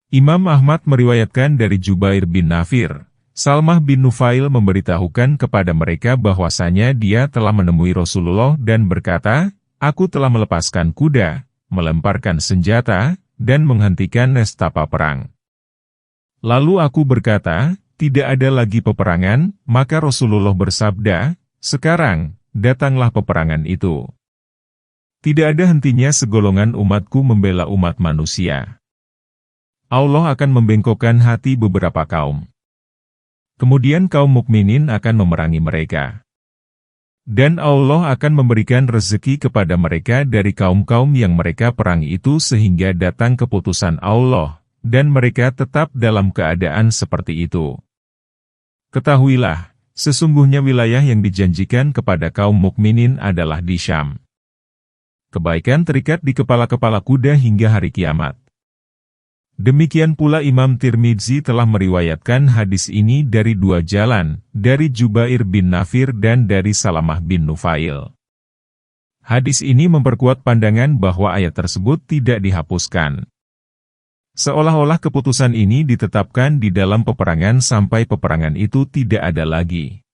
Imam Ahmad meriwayatkan dari Jubair bin Nafir, Salmah bin Nufail memberitahukan kepada mereka bahwasanya dia telah menemui Rasulullah dan berkata, "Aku telah melepaskan kuda, melemparkan senjata, dan menghentikan nestapa perang." Lalu aku berkata, "Tidak ada lagi peperangan," maka Rasulullah bersabda, "Sekarang, datanglah peperangan itu. Tidak ada hentinya segolongan umatku membela umat manusia. Allah akan membengkokkan hati beberapa kaum. Kemudian kaum mukminin akan memerangi mereka. Dan Allah akan memberikan rezeki kepada mereka dari kaum-kaum yang mereka perangi itu sehingga datang keputusan Allah, dan mereka tetap dalam keadaan seperti itu. Ketahuilah, sesungguhnya wilayah yang dijanjikan kepada kaum mukminin adalah di Syam. Kebaikan terikat di kepala-kepala kuda hingga hari kiamat." Demikian pula Imam Tirmidzi telah meriwayatkan hadis ini dari dua jalan, dari Jubair bin Nafir dan dari Salamah bin Nufail. Hadis ini memperkuat pandangan bahwa ayat tersebut tidak dihapuskan. Seolah-olah keputusan ini ditetapkan di dalam peperangan sampai peperangan itu tidak ada lagi.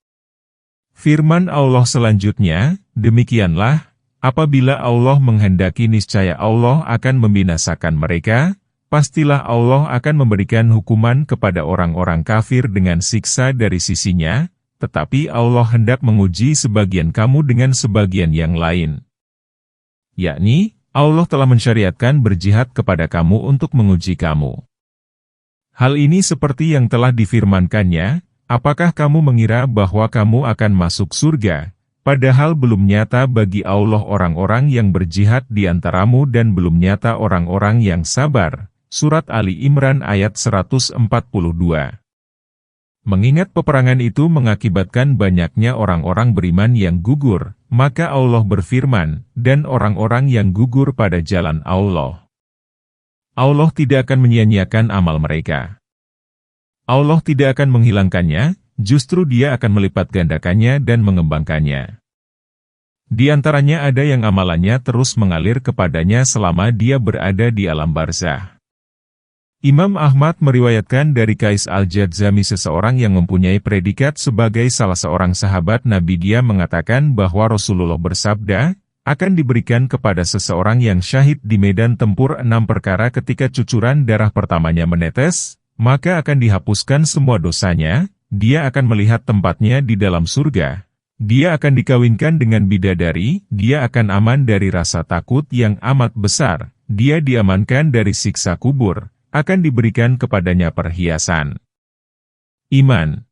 Firman Allah selanjutnya, "Demikianlah, apabila Allah menghendaki niscaya Allah akan membinasakan mereka, pastilah Allah akan memberikan hukuman kepada orang-orang kafir dengan siksa dari sisinya, tetapi Allah hendak menguji sebagian kamu dengan sebagian yang lain. Yakni, Allah telah mensyariatkan berjihad kepada kamu untuk menguji kamu. Hal ini seperti yang telah difirmankannya, apakah kamu mengira bahwa kamu akan masuk surga, padahal belum nyata bagi Allah orang-orang yang berjihad di antaramu dan belum nyata orang-orang yang sabar." Surat Ali Imran ayat 142. Mengingat peperangan itu mengakibatkan banyaknya orang-orang beriman yang gugur, maka Allah berfirman, "Dan orang-orang yang gugur pada jalan Allah, Allah tidak akan menyia-nyiakan amal mereka. Allah tidak akan menghilangkannya, justru Dia akan melipat gandakannya dan mengembangkannya. Di antaranya ada yang amalannya terus mengalir kepadanya selama dia berada di alam barzah." Imam Ahmad meriwayatkan dari Qais al-Jadzami, seseorang yang mempunyai predikat sebagai salah seorang sahabat Nabi. Dia mengatakan bahwa Rasulullah bersabda, akan diberikan kepada seseorang yang syahid di medan tempur 6 perkara. Ketika cucuran darah pertamanya menetes, maka akan dihapuskan semua dosanya, dia akan melihat tempatnya di dalam surga. Dia akan dikawinkan dengan bidadari, dia akan aman dari rasa takut yang amat besar, dia diamankan dari siksa kubur, akan diberikan kepadanya perhiasan iman.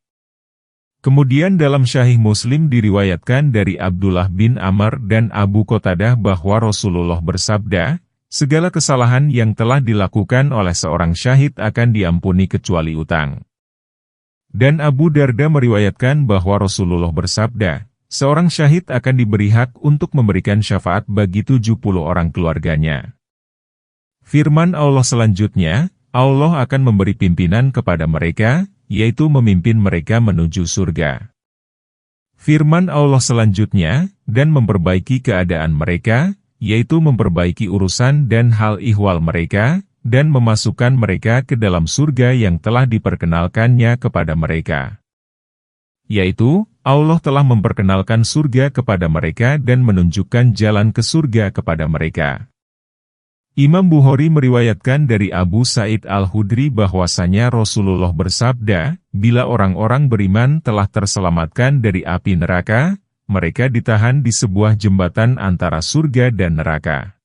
Kemudian dalam Sahih Muslim diriwayatkan dari Abdullah bin Amr dan Abu Qatadah bahwa Rasulullah bersabda, segala kesalahan yang telah dilakukan oleh seorang syahid akan diampuni kecuali utang. Dan Abu Darda meriwayatkan bahwa Rasulullah bersabda, seorang syahid akan diberi hak untuk memberikan syafaat bagi 70 orang keluarganya. Firman Allah selanjutnya, Allah akan memberi pimpinan kepada mereka, yaitu memimpin mereka menuju surga. Firman Allah selanjutnya, dan memperbaiki keadaan mereka, yaitu memperbaiki urusan dan hal ihwal mereka, dan memasukkan mereka ke dalam surga yang telah diperkenalkannya kepada mereka. Yaitu, Allah telah memperkenalkan surga kepada mereka dan menunjukkan jalan ke surga kepada mereka. Imam Bukhari meriwayatkan dari Abu Sa'id Al-Khudri bahwasanya Rasulullah bersabda, bila orang-orang beriman telah terselamatkan dari api neraka, mereka ditahan di sebuah jembatan antara surga dan neraka.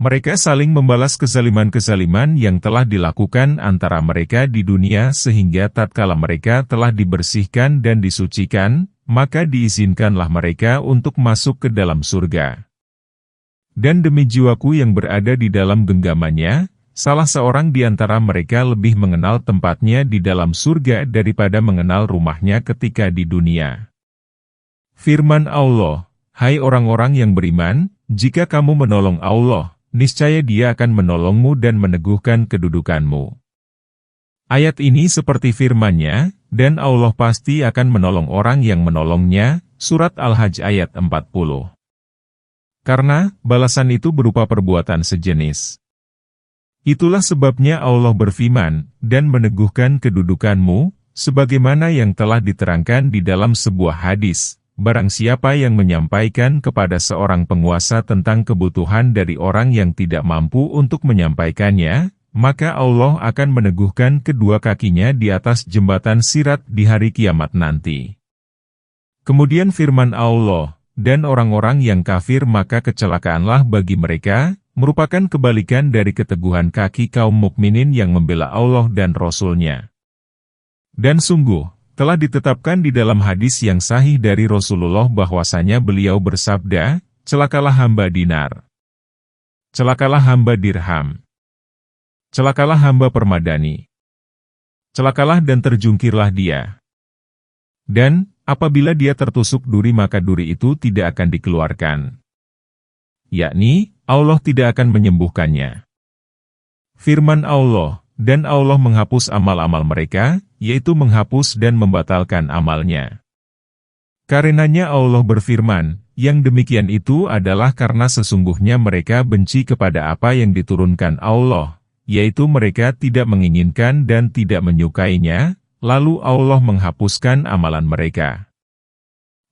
Mereka saling membalas kezaliman-kezaliman yang telah dilakukan antara mereka di dunia sehingga tatkala mereka telah dibersihkan dan disucikan, maka diizinkanlah mereka untuk masuk ke dalam surga. Dan demi jiwaku yang berada di dalam genggamannya, salah seorang di antara mereka lebih mengenal tempatnya di dalam surga daripada mengenal rumahnya ketika di dunia. Firman Allah, hai orang-orang yang beriman, jika kamu menolong Allah, niscaya Dia akan menolongmu dan meneguhkan kedudukanmu. Ayat ini seperti firman-Nya, dan Allah pasti akan menolong orang yang menolongnya, Surat Al-Hajj ayat 40. Karena, balasan itu berupa perbuatan sejenis. Itulah sebabnya Allah berfirman, dan meneguhkan kedudukanmu, sebagaimana yang telah diterangkan di dalam sebuah hadis. Barang siapa yang menyampaikan kepada seorang penguasa tentang kebutuhan dari orang yang tidak mampu untuk menyampaikannya, maka Allah akan meneguhkan kedua kakinya di atas jembatan Sirat di hari kiamat nanti. Kemudian firman Allah, dan orang-orang yang kafir maka kecelakaanlah bagi mereka, merupakan kebalikan dari keteguhan kaki kaum mukminin yang membela Allah dan Rasul-Nya. Dan sungguh, telah ditetapkan di dalam hadis yang sahih dari Rasulullah bahwasanya beliau bersabda, celakalah hamba dinar. Celakalah hamba dirham. Celakalah hamba permadani. Celakalah dan terjungkirlah dia. Dan, apabila dia tertusuk duri maka duri itu tidak akan dikeluarkan. Yakni, Allah tidak akan menyembuhkannya. Firman Allah, dan Allah menghapus amal-amal mereka, yaitu menghapus dan membatalkan amalnya. Karenanya Allah berfirman, yang demikian itu adalah karena sesungguhnya mereka benci kepada apa yang diturunkan Allah, yaitu mereka tidak menginginkan dan tidak menyukainya, lalu Allah menghapuskan amalan mereka.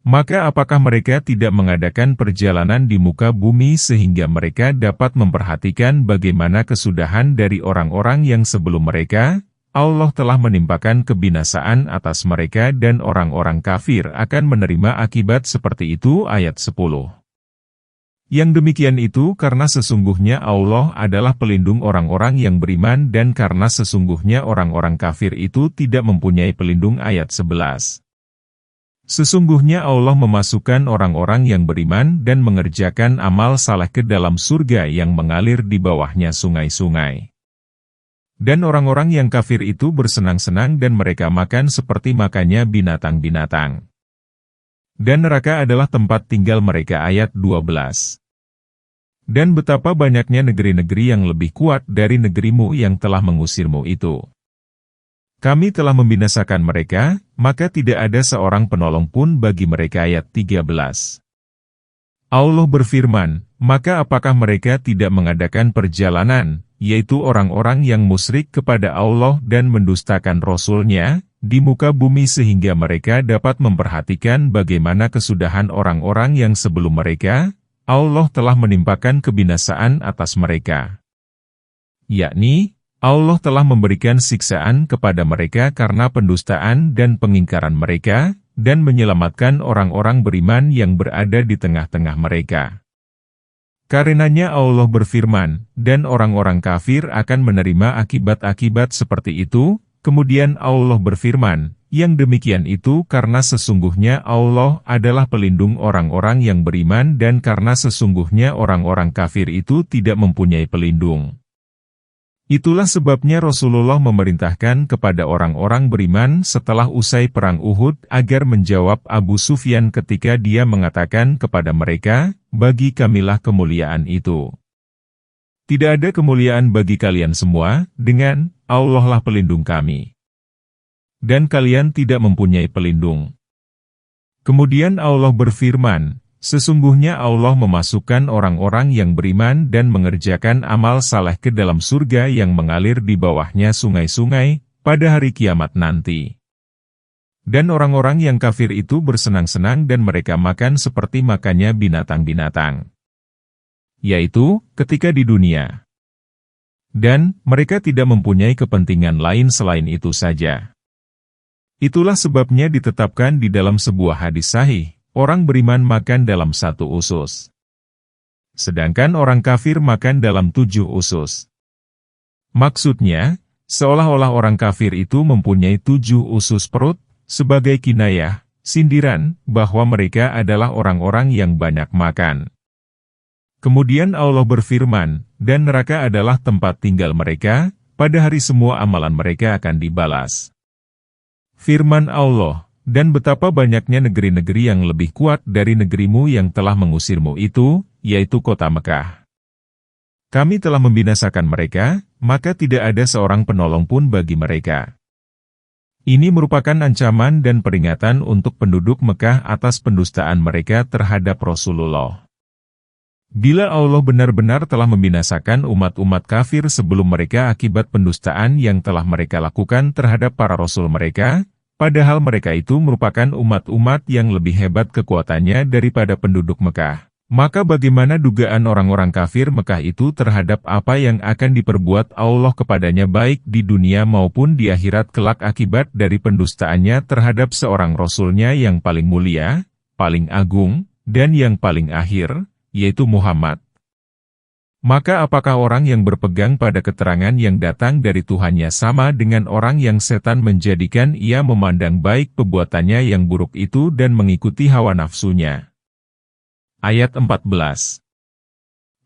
Maka apakah mereka tidak mengadakan perjalanan di muka bumi sehingga mereka dapat memperhatikan bagaimana kesudahan dari orang-orang yang sebelum mereka? Allah telah menimpakan kebinasaan atas mereka dan orang-orang kafir akan menerima akibat seperti itu. Ayat 10. Yang demikian itu karena sesungguhnya Allah adalah pelindung orang-orang yang beriman dan karena sesungguhnya orang-orang kafir itu tidak mempunyai pelindung. Ayat 11. Sesungguhnya Allah memasukkan orang-orang yang beriman dan mengerjakan amal saleh ke dalam surga yang mengalir di bawahnya sungai-sungai. Dan orang-orang yang kafir itu bersenang-senang dan mereka makan seperti makannya binatang-binatang. Dan neraka adalah tempat tinggal mereka. Ayat 12. Dan betapa banyaknya negeri-negeri yang lebih kuat dari negerimu yang telah mengusirmu itu. Kami telah membinasakan mereka, maka tidak ada seorang penolong pun bagi mereka. Ayat 13. Allah berfirman, maka apakah mereka tidak mengadakan perjalanan, yaitu orang-orang yang musyrik kepada Allah dan mendustakan Rasul-Nya, di muka bumi sehingga mereka dapat memperhatikan bagaimana kesudahan orang-orang yang sebelum mereka? Allah telah menimpakan kebinasaan atas mereka. Yakni, Allah telah memberikan siksaan kepada mereka karena pendustaan dan pengingkaran mereka, dan menyelamatkan orang-orang beriman yang berada di tengah-tengah mereka. Karenanya Allah berfirman, dan orang-orang kafir akan menerima akibat-akibat seperti itu. Kemudian Allah berfirman, yang demikian itu karena sesungguhnya Allah adalah pelindung orang-orang yang beriman dan karena sesungguhnya orang-orang kafir itu tidak mempunyai pelindung. Itulah sebabnya Rasulullah memerintahkan kepada orang-orang beriman setelah usai perang Uhud agar menjawab Abu Sufyan ketika dia mengatakan kepada mereka, bagi kamilah kemuliaan itu. Tidak ada kemuliaan bagi kalian semua, dengan Allah lah pelindung kami. Dan kalian tidak mempunyai pelindung. Kemudian Allah berfirman, sesungguhnya Allah memasukkan orang-orang yang beriman dan mengerjakan amal saleh ke dalam surga yang mengalir di bawahnya sungai-sungai, pada hari kiamat nanti. Dan orang-orang yang kafir itu bersenang-senang dan mereka makan seperti makannya binatang-binatang. Yaitu, ketika di dunia. Dan, mereka tidak mempunyai kepentingan lain selain itu saja. Itulah sebabnya ditetapkan di dalam sebuah hadis sahih, orang beriman makan dalam 1 usus. Sedangkan orang kafir makan dalam 7 usus. Maksudnya, seolah-olah orang kafir itu mempunyai 7 usus perut, sebagai kinayah, sindiran, bahwa mereka adalah orang-orang yang banyak makan. Kemudian Allah berfirman, dan neraka adalah tempat tinggal mereka, pada hari semua amalan mereka akan dibalas. Firman Allah, dan betapa banyaknya negeri-negeri yang lebih kuat dari negerimu yang telah mengusirmu itu, yaitu kota Mekah. Kami telah membinasakan mereka, maka tidak ada seorang penolong pun bagi mereka. Ini merupakan ancaman dan peringatan untuk penduduk Mekah atas pendustaan mereka terhadap Rasulullah. Bila Allah benar-benar telah membinasakan umat-umat kafir sebelum mereka akibat pendustaan yang telah mereka lakukan terhadap para rasul mereka, padahal mereka itu merupakan umat-umat yang lebih hebat kekuatannya daripada penduduk Mekah, maka bagaimana dugaan orang-orang kafir Mekah itu terhadap apa yang akan diperbuat Allah kepadanya baik di dunia maupun di akhirat kelak akibat dari pendustaannya terhadap seorang rasulnya yang paling mulia, paling agung, dan yang paling akhir, yaitu Muhammad. Maka apakah orang yang berpegang pada keterangan yang datang dari Tuhannya sama dengan orang yang setan menjadikan ia memandang baik perbuatannya yang buruk itu dan mengikuti hawa nafsunya? Ayat 14.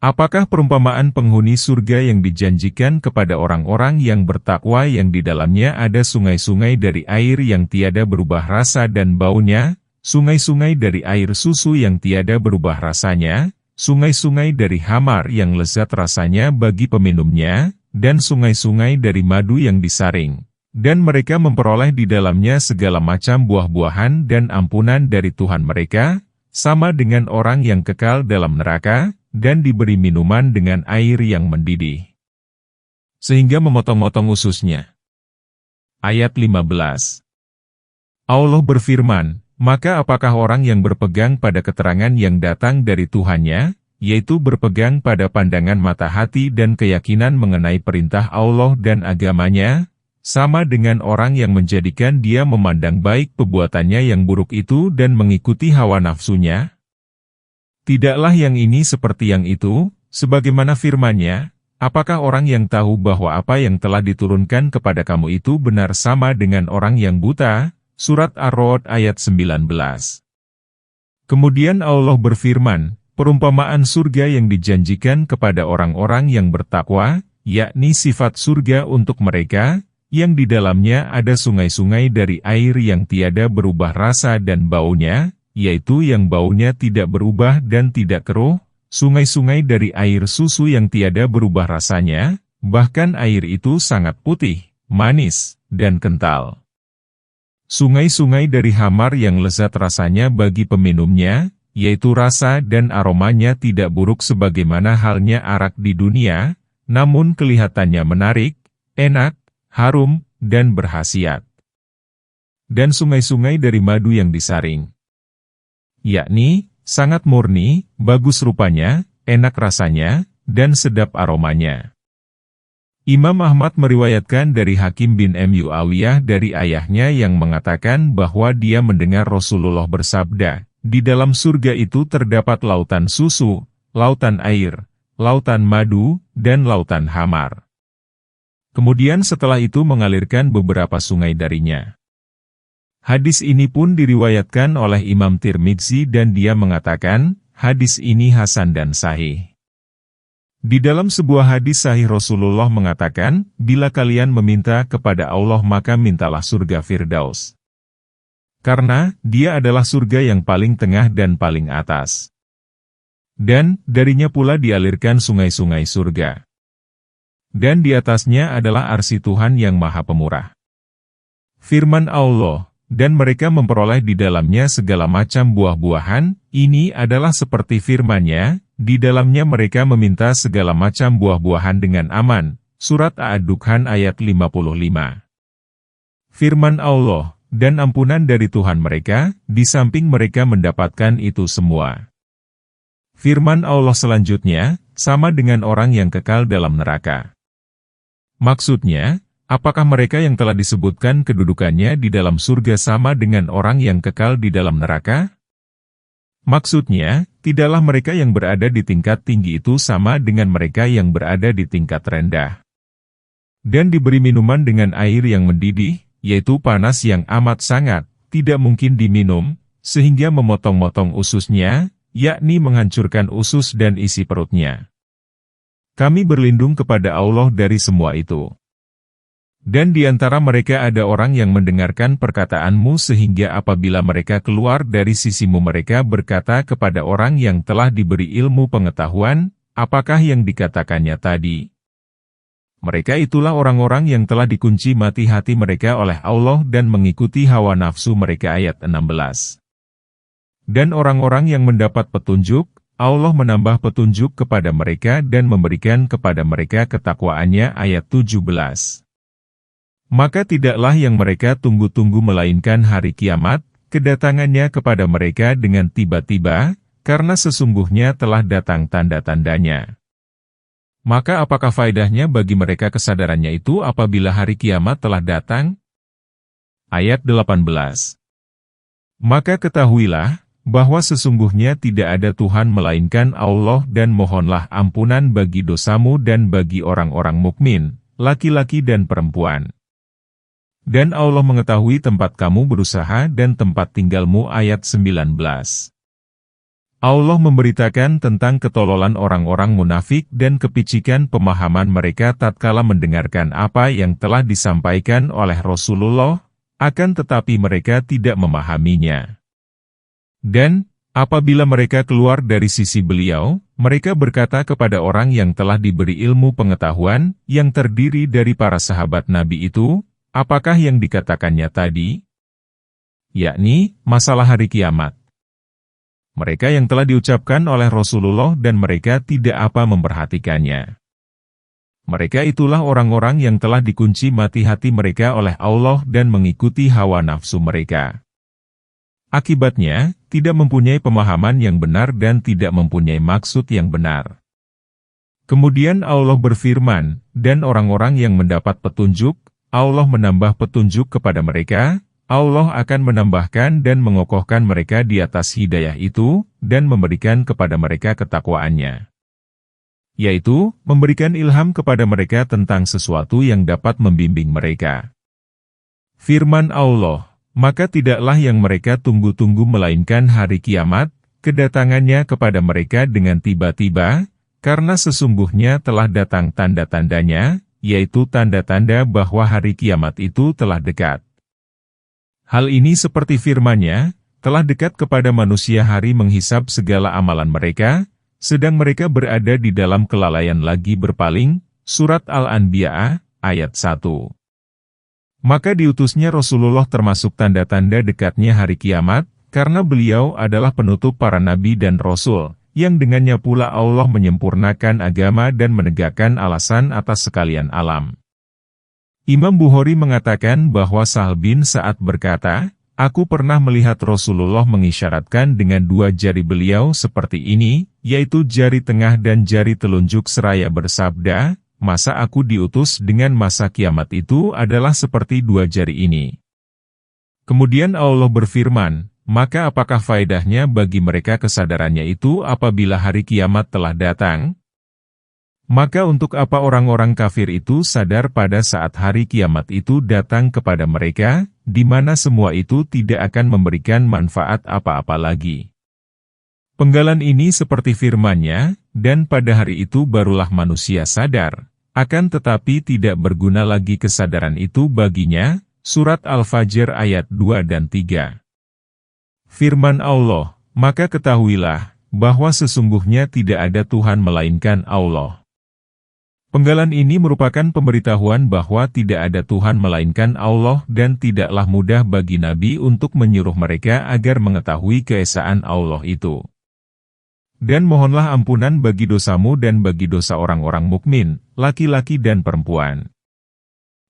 Apakah perumpamaan penghuni surga yang dijanjikan kepada orang-orang yang bertakwa yang di dalamnya ada sungai-sungai dari air yang tiada berubah rasa dan baunya, sungai-sungai dari air susu yang tiada berubah rasanya, sungai-sungai dari hamar yang lezat rasanya bagi peminumnya, dan sungai-sungai dari madu yang disaring. Dan mereka memperoleh di dalamnya segala macam buah-buahan dan ampunan dari Tuhan mereka, sama dengan orang yang kekal dalam neraka, dan diberi minuman dengan air yang mendidih, sehingga memotong-motong ususnya. Ayat 15. Allah berfirman, maka apakah orang yang berpegang pada keterangan yang datang dari Tuhannya, yaitu berpegang pada pandangan mata hati dan keyakinan mengenai perintah Allah dan agamanya, sama dengan orang yang menjadikan dia memandang baik perbuatannya yang buruk itu dan mengikuti hawa nafsunya? Tidaklah yang ini seperti yang itu, sebagaimana firman-Nya, apakah orang yang tahu bahwa apa yang telah diturunkan kepada kamu itu benar sama dengan orang yang buta? Surat Ar-Ra'd ayat 19. Kemudian Allah berfirman, perumpamaan surga yang dijanjikan kepada orang-orang yang bertakwa, yakni sifat surga untuk mereka, yang di dalamnya ada sungai-sungai dari air yang tiada berubah rasa dan baunya, yaitu yang baunya tidak berubah dan tidak keruh, sungai-sungai dari air susu yang tiada berubah rasanya, bahkan air itu sangat putih, manis, dan kental. Sungai-sungai dari hamar yang lezat rasanya bagi peminumnya, yaitu rasa dan aromanya tidak buruk sebagaimana halnya arak di dunia, namun kelihatannya menarik, enak, harum, dan berkhasiat. Dan sungai-sungai dari madu yang disaring, yakni, sangat murni, bagus rupanya, enak rasanya, dan sedap aromanya. Imam Ahmad meriwayatkan dari Hakim bin Muawiyah dari ayahnya yang mengatakan bahwa dia mendengar Rasulullah bersabda, di dalam surga itu terdapat lautan susu, lautan air, lautan madu, dan lautan hamar. Kemudian setelah itu mengalirkan beberapa sungai darinya. Hadis ini pun diriwayatkan oleh Imam Tirmidzi dan dia mengatakan, hadis ini hasan dan sahih. Di dalam sebuah hadis sahih Rasulullah mengatakan, bila kalian meminta kepada Allah maka mintalah surga Firdaus. Karena, dia adalah surga yang paling tengah dan paling atas. Dan, darinya pula dialirkan sungai-sungai surga. Dan di atasnya adalah arsy Tuhan yang Maha Pemurah. Firman Allah, dan mereka memperoleh di dalamnya segala macam buah-buahan, ini adalah seperti firman-Nya, di dalamnya mereka meminta segala macam buah-buahan dengan aman. Surat Ad-Dukhan ayat 55. Firman Allah, dan ampunan dari Tuhan mereka, di samping mereka mendapatkan itu semua. Firman Allah selanjutnya, sama dengan orang yang kekal dalam neraka. Maksudnya, apakah mereka yang telah disebutkan kedudukannya di dalam surga sama dengan orang yang kekal di dalam neraka? Maksudnya, tidaklah mereka yang berada di tingkat tinggi itu sama dengan mereka yang berada di tingkat rendah. Dan diberi minuman dengan air yang mendidih, yaitu panas yang amat sangat, tidak mungkin diminum, sehingga memotong-motong ususnya, yakni menghancurkan usus dan isi perutnya. Kami berlindung kepada Allah dari semua itu. Dan di antara mereka ada orang yang mendengarkan perkataanmu sehingga apabila mereka keluar dari sisimu mereka berkata kepada orang yang telah diberi ilmu pengetahuan, apakah yang dikatakannya tadi? Mereka itulah orang-orang yang telah dikunci mati hati mereka oleh Allah dan mengikuti hawa nafsu mereka ayat 16. Dan orang-orang yang mendapat petunjuk, Allah menambah petunjuk kepada mereka dan memberikan kepada mereka ketakwaannya. Ayat 17. Maka tidaklah yang mereka tunggu-tunggu melainkan hari kiamat, kedatangannya kepada mereka dengan tiba-tiba, karena sesungguhnya telah datang tanda-tandanya. Maka apakah faedahnya bagi mereka kesadarannya itu apabila hari kiamat telah datang? Ayat 18. Maka ketahuilah, bahwa sesungguhnya tidak ada Tuhan melainkan Allah dan mohonlah ampunan bagi dosamu dan bagi orang-orang mukmin, laki-laki dan perempuan. Dan Allah mengetahui tempat kamu berusaha dan tempat tinggalmu. Ayat 19. Allah memberitakan tentang ketololan orang-orang munafik dan kepicikan pemahaman mereka tatkala mendengarkan apa yang telah disampaikan oleh Rasulullah, akan tetapi mereka tidak memahaminya. Dan, apabila mereka keluar dari sisi beliau, mereka berkata kepada orang yang telah diberi ilmu pengetahuan, yang terdiri dari para sahabat Nabi itu, apakah yang dikatakannya tadi? Yakni, masalah hari kiamat. Mereka yang telah diucapkan oleh Rasulullah dan mereka tidak apa memperhatikannya. Mereka itulah orang-orang yang telah dikunci mati hati mereka oleh Allah dan mengikuti hawa nafsu mereka. Akibatnya, tidak mempunyai pemahaman yang benar dan tidak mempunyai maksud yang benar. Kemudian Allah berfirman, dan orang-orang yang mendapat petunjuk, Allah menambah petunjuk kepada mereka, Allah akan menambahkan dan mengokohkan mereka di atas hidayah itu, dan memberikan kepada mereka ketakwaannya. Yaitu, memberikan ilham kepada mereka tentang sesuatu yang dapat membimbing mereka. Firman Allah, maka tidaklah yang mereka tunggu-tunggu melainkan hari kiamat, kedatangannya kepada mereka dengan tiba-tiba, karena sesungguhnya telah datang tanda-tandanya, yaitu tanda-tanda bahwa hari kiamat itu telah dekat. Hal ini seperti firman-Nya, telah dekat kepada manusia hari menghisab segala amalan mereka, sedang mereka berada di dalam kelalaian lagi berpaling. Surat Al-Anbiya, ayat 1. Maka diutusnya Rasulullah termasuk tanda-tanda dekatnya hari kiamat, karena beliau adalah penutup para nabi dan rasul, yang dengannya pula Allah menyempurnakan agama dan menegakkan alasan atas sekalian alam. Imam Bukhari mengatakan bahwa Sahal bin Sa'ad berkata, aku pernah melihat Rasulullah mengisyaratkan dengan dua jari beliau seperti ini, yaitu jari tengah dan jari telunjuk seraya bersabda, masa aku diutus dengan masa kiamat itu adalah seperti dua jari ini. Kemudian Allah berfirman, maka apakah faedahnya bagi mereka kesadarannya itu apabila hari kiamat telah datang? Maka untuk apa orang-orang kafir itu sadar pada saat hari kiamat itu datang kepada mereka, di mana semua itu tidak akan memberikan manfaat apa-apa lagi. Penggalan ini seperti firman-Nya, dan pada hari itu barulah manusia sadar. Akan tetapi tidak berguna lagi kesadaran itu baginya. Surat Al-Fajr ayat 2 dan 3. Firman Allah, maka ketahuilah, bahwa sesungguhnya tidak ada Tuhan melainkan Allah. Penggalan ini merupakan pemberitahuan bahwa tidak ada Tuhan melainkan Allah dan tidaklah mudah bagi Nabi untuk menyuruh mereka agar mengetahui keesaan Allah itu. Dan mohonlah ampunan bagi dosamu dan bagi dosa orang-orang mukmin, laki-laki dan perempuan.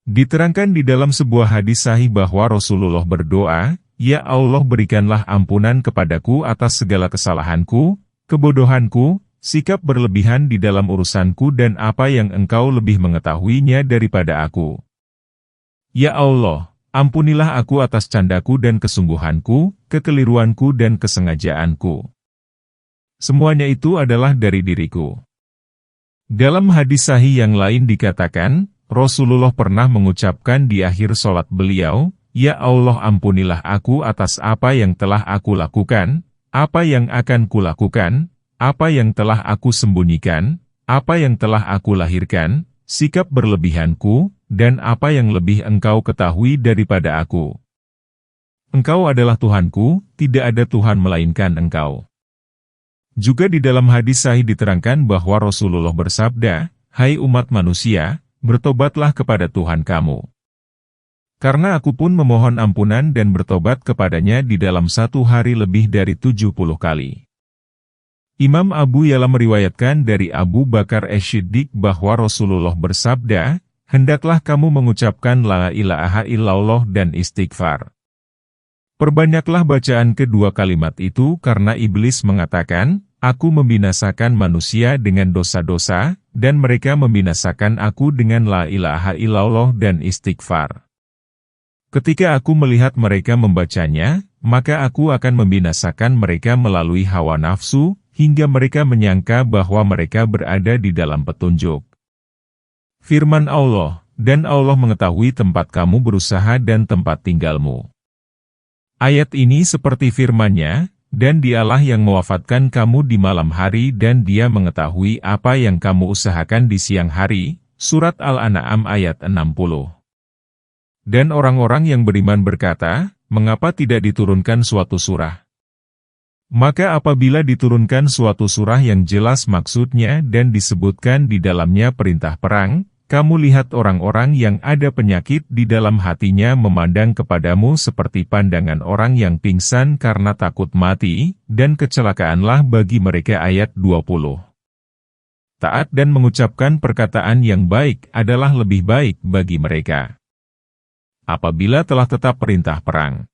Diterangkan di dalam sebuah hadis sahih bahwa Rasulullah berdoa, ya Allah berikanlah ampunan kepadaku atas segala kesalahanku, kebodohanku, sikap berlebihan di dalam urusanku dan apa yang Engkau lebih mengetahuinya daripada aku. Ya Allah, ampunilah aku atas candaku dan kesungguhanku, kekeliruanku dan kesengajaanku. Semuanya itu adalah dari diriku. Dalam hadis sahih yang lain dikatakan, Rasulullah pernah mengucapkan di akhir sholat beliau, ya Allah ampunilah aku atas apa yang telah aku lakukan, apa yang akan kulakukan, apa yang telah aku sembunyikan, apa yang telah aku lahirkan, sikap berlebihanku, dan apa yang lebih Engkau ketahui daripada aku. Engkau adalah Tuhanku, tidak ada Tuhan melainkan Engkau. Juga di dalam hadis sahih diterangkan bahwa Rasulullah bersabda, hai umat manusia, bertobatlah kepada Tuhan kamu. Karena aku pun memohon ampunan dan bertobat kepadanya di dalam satu hari lebih dari 70 kali. Imam Abu Ya'la meriwayatkan dari Abu Bakar Ash-Shiddiq bahwa Rasulullah bersabda, "Hendaklah kamu mengucapkan la ilaha illallah dan istighfar." Perbanyaklah bacaan kedua kalimat itu karena iblis mengatakan, "Aku membinasakan manusia dengan dosa-dosa, dan mereka membinasakan aku dengan la ilaha illallah dan istighfar. Ketika aku melihat mereka membacanya, maka aku akan membinasakan mereka melalui hawa nafsu, hingga mereka menyangka bahwa mereka berada di dalam petunjuk." Firman Allah, "Dan Allah mengetahui tempat kamu berusaha dan tempat tinggalmu." Ayat ini seperti firman-Nya, "Dan Dialah yang mewafatkan kamu di malam hari dan Dia mengetahui apa yang kamu usahakan di siang hari." Surat Al-An'am ayat 60. Dan orang-orang yang beriman berkata, "Mengapa tidak diturunkan suatu surah?" Maka apabila diturunkan suatu surah yang jelas maksudnya dan disebutkan di dalamnya perintah perang, kamu lihat orang-orang yang ada penyakit di dalam hatinya memandang kepadamu seperti pandangan orang yang pingsan karena takut mati, dan kecelakaanlah bagi mereka. Ayat 20. Taat dan mengucapkan perkataan yang baik adalah lebih baik bagi mereka. Apabila telah tetap perintah perang.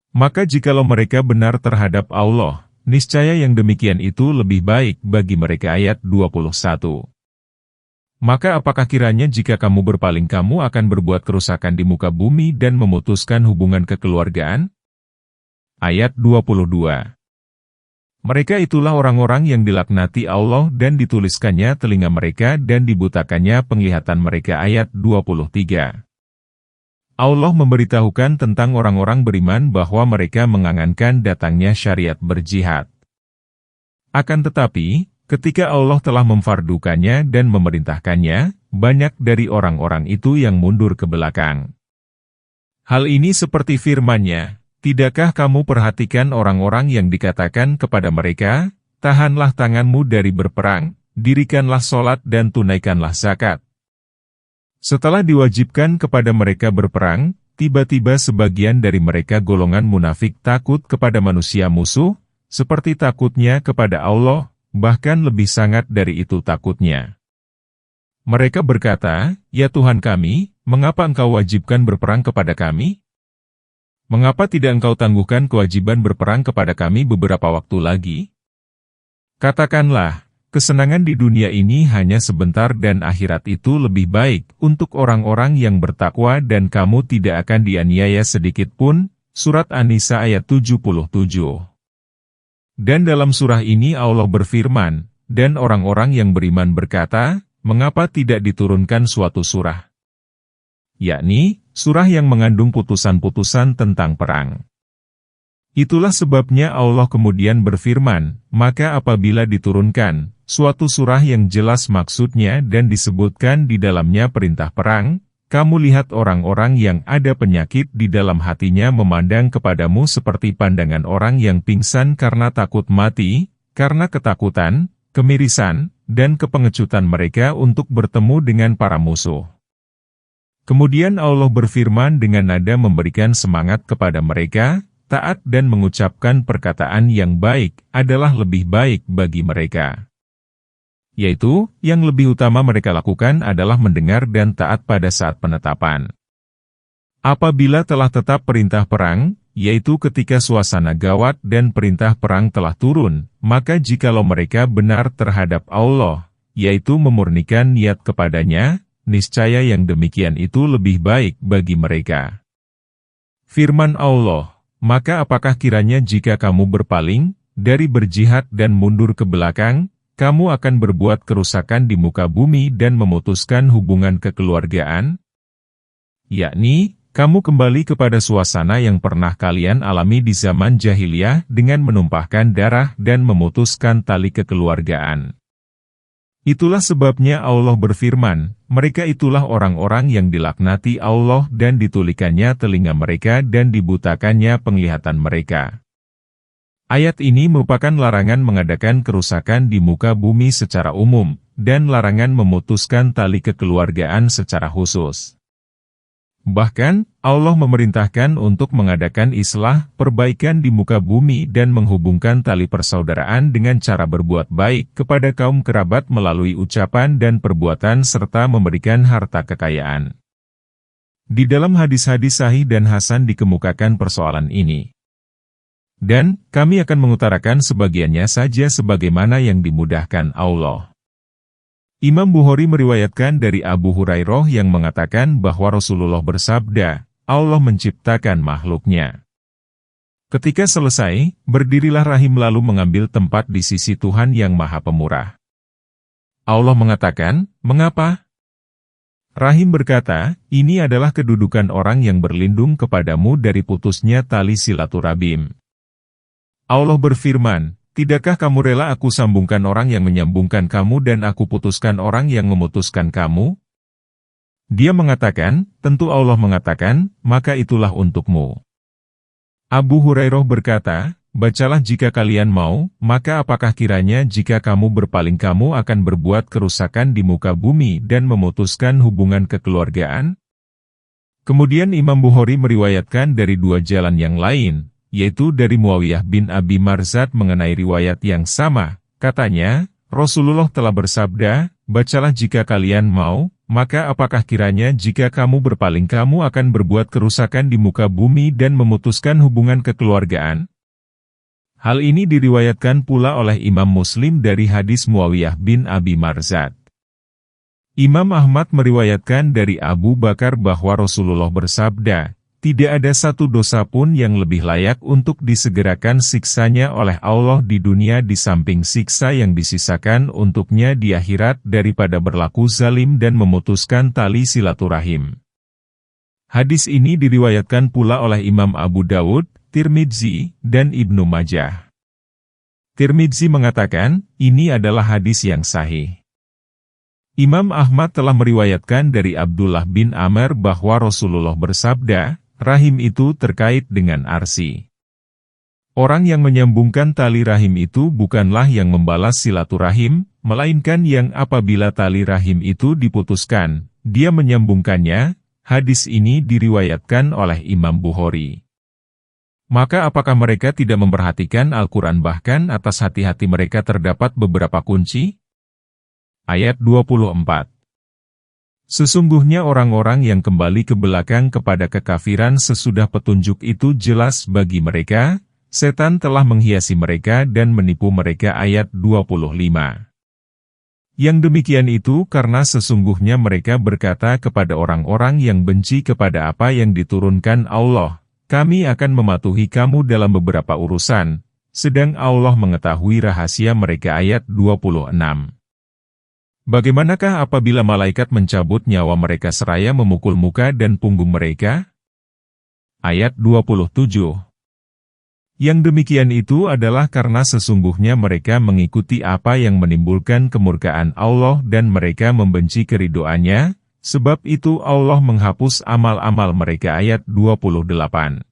Maka jikalau mereka benar terhadap Allah, niscaya yang demikian itu lebih baik bagi mereka. Ayat 21. Maka apakah kiranya jika kamu berpaling kamu akan berbuat kerusakan di muka bumi dan memutuskan hubungan kekeluargaan? Ayat 22. Mereka itulah orang-orang yang dilaknati Allah dan dituliskannya telinga mereka dan dibutakannya penglihatan mereka. Ayat 23. Allah memberitahukan tentang orang-orang beriman bahwa mereka mengangankan datangnya syariat berjihad. Akan tetapi, ketika Allah telah memfardukannya dan memerintahkannya, banyak dari orang-orang itu yang mundur ke belakang. Hal ini seperti firman-Nya, "Tidakkah kamu perhatikan orang-orang yang dikatakan kepada mereka, tahanlah tanganmu dari berperang, dirikanlah sholat dan tunaikanlah zakat." Setelah diwajibkan kepada mereka berperang, tiba-tiba sebagian dari mereka golongan munafik takut kepada manusia musuh, seperti takutnya kepada Allah, bahkan lebih sangat dari itu takutnya. Mereka berkata, "Ya Tuhan kami, mengapa Engkau wajibkan berperang kepada kami? Mengapa tidak Engkau tangguhkan kewajiban berperang kepada kami beberapa waktu lagi?" Katakanlah, kesenangan di dunia ini hanya sebentar dan akhirat itu lebih baik untuk orang-orang yang bertakwa dan kamu tidak akan dianiaya sedikit pun. Surat An-Nisa ayat 77. Dan dalam surah ini Allah berfirman, "Dan orang-orang yang beriman berkata, mengapa tidak diturunkan suatu surah?" Yakni, surah yang mengandung putusan-putusan tentang perang. Itulah sebabnya Allah kemudian berfirman, "Maka apabila diturunkan suatu surah yang jelas maksudnya dan disebutkan di dalamnya perintah perang, kamu lihat orang-orang yang ada penyakit di dalam hatinya memandang kepadamu seperti pandangan orang yang pingsan karena takut mati, karena ketakutan, kemirisan, dan kepengecutan mereka untuk bertemu dengan para musuh." Kemudian Allah berfirman dengan nada memberikan semangat kepada mereka, taat dan mengucapkan perkataan yang baik adalah lebih baik bagi mereka. Yaitu, yang lebih utama mereka lakukan adalah mendengar dan taat pada saat penetapan. Apabila telah tetap perintah perang, yaitu ketika suasana gawat dan perintah perang telah turun, maka jikalau mereka benar terhadap Allah, yaitu memurnikan niat kepadanya, niscaya yang demikian itu lebih baik bagi mereka. Firman Allah, "Maka apakah kiranya jika kamu berpaling dari berjihad dan mundur ke belakang, kamu akan berbuat kerusakan di muka bumi dan memutuskan hubungan kekeluargaan?" Yakni, kamu kembali kepada suasana yang pernah kalian alami di zaman jahiliyah dengan menumpahkan darah dan memutuskan tali kekeluargaan. Itulah sebabnya Allah berfirman, mereka itulah orang-orang yang dilaknati Allah dan ditulikannya telinga mereka dan dibutakannya penglihatan mereka. Ayat ini merupakan larangan mengadakan kerusakan di muka bumi secara umum, dan larangan memutuskan tali kekeluargaan secara khusus. Bahkan, Allah memerintahkan untuk mengadakan islah, perbaikan di muka bumi dan menghubungkan tali persaudaraan dengan cara berbuat baik kepada kaum kerabat melalui ucapan dan perbuatan serta memberikan harta kekayaan. Di dalam hadis-hadis sahih dan hasan dikemukakan persoalan ini. Dan, kami akan mengutarakan sebagiannya saja sebagaimana yang dimudahkan Allah. Imam Bukhari meriwayatkan dari Abu Hurairah yang mengatakan bahwa Rasulullah bersabda, Allah menciptakan makhluknya. Ketika selesai, berdirilah rahim lalu mengambil tempat di sisi Tuhan yang Maha Pemurah. Allah mengatakan, mengapa? Rahim berkata, ini adalah kedudukan orang yang berlindung kepadamu dari putusnya tali silaturahim. Allah berfirman, tidakkah kamu rela aku sambungkan orang yang menyambungkan kamu dan aku putuskan orang yang memutuskan kamu? Dia mengatakan, tentu Allah mengatakan, maka itulah untukmu. Abu Hurairah berkata, bacalah jika kalian mau, maka apakah kiranya jika kamu berpaling kamu akan berbuat kerusakan di muka bumi dan memutuskan hubungan kekeluargaan? Kemudian Imam Bukhari meriwayatkan dari dua jalan yang lain, yaitu dari Muawiyah bin Abi Marzad mengenai riwayat yang sama, katanya, Rasulullah telah bersabda, bacalah jika kalian mau, maka apakah kiranya jika kamu berpaling kamu akan berbuat kerusakan di muka bumi dan memutuskan hubungan kekeluargaan? Hal ini diriwayatkan pula oleh Imam Muslim dari hadis Muawiyah bin Abi Marzad. Imam Ahmad meriwayatkan dari Abu Bakar bahwa Rasulullah bersabda, tidak ada satu dosa pun yang lebih layak untuk disegerakan siksanya oleh Allah di dunia di samping siksa yang disisakan untuknya di akhirat daripada berlaku zalim dan memutuskan tali silaturahim. Hadis ini diriwayatkan pula oleh Imam Abu Dawud, Tirmidzi, dan Ibnu Majah. Tirmidzi mengatakan, ini adalah hadis yang sahih. Imam Ahmad telah meriwayatkan dari Abdullah bin Amr bahwa Rasulullah bersabda, rahim itu terkait dengan arsy. Orang yang menyambungkan tali rahim itu bukanlah yang membalas silaturahim, melainkan yang apabila tali rahim itu diputuskan, dia menyambungkannya. Hadis ini diriwayatkan oleh Imam Bukhari. Maka apakah mereka tidak memperhatikan Al-Quran bahkan atas hati-hati mereka terdapat beberapa kunci? Ayat 24. Sesungguhnya orang-orang yang kembali ke belakang kepada kekafiran sesudah petunjuk itu jelas bagi mereka, setan telah menghiasi mereka dan menipu mereka. Ayat 25. Yang demikian itu karena sesungguhnya mereka berkata kepada orang-orang yang benci kepada apa yang diturunkan Allah, kami akan mematuhi kamu dalam beberapa urusan, sedang Allah mengetahui rahasia mereka. Ayat 26. Bagaimanakah apabila malaikat mencabut nyawa mereka seraya memukul muka dan punggung mereka? Ayat 27. Yang demikian itu adalah karena sesungguhnya mereka mengikuti apa yang menimbulkan kemurkaan Allah dan mereka membenci keridhoannya, sebab itu Allah menghapus amal-amal mereka. Ayat 28.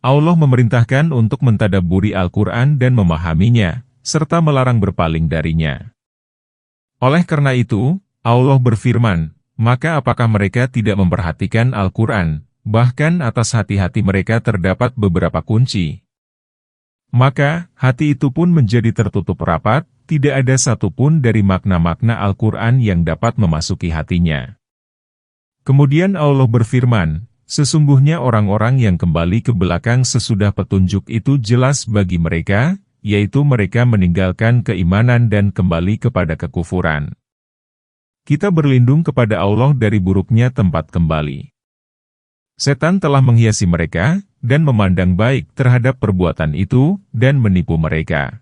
Allah memerintahkan untuk mentadabburi Al-Quran dan memahaminya, serta melarang berpaling darinya. Oleh karena itu, Allah berfirman, maka apakah mereka tidak memperhatikan Al-Quran, bahkan atas hati-hati mereka terdapat beberapa kunci. Maka, hati itu pun menjadi tertutup rapat, tidak ada satupun dari makna-makna Al-Quran yang dapat memasuki hatinya. Kemudian Allah berfirman, sesungguhnya orang-orang yang kembali ke belakang sesudah petunjuk itu jelas bagi mereka, yaitu mereka meninggalkan keimanan dan kembali kepada kekufuran. Kita berlindung kepada Allah dari buruknya tempat kembali. Setan telah menghiasi mereka, dan memandang baik terhadap perbuatan itu, dan menipu mereka.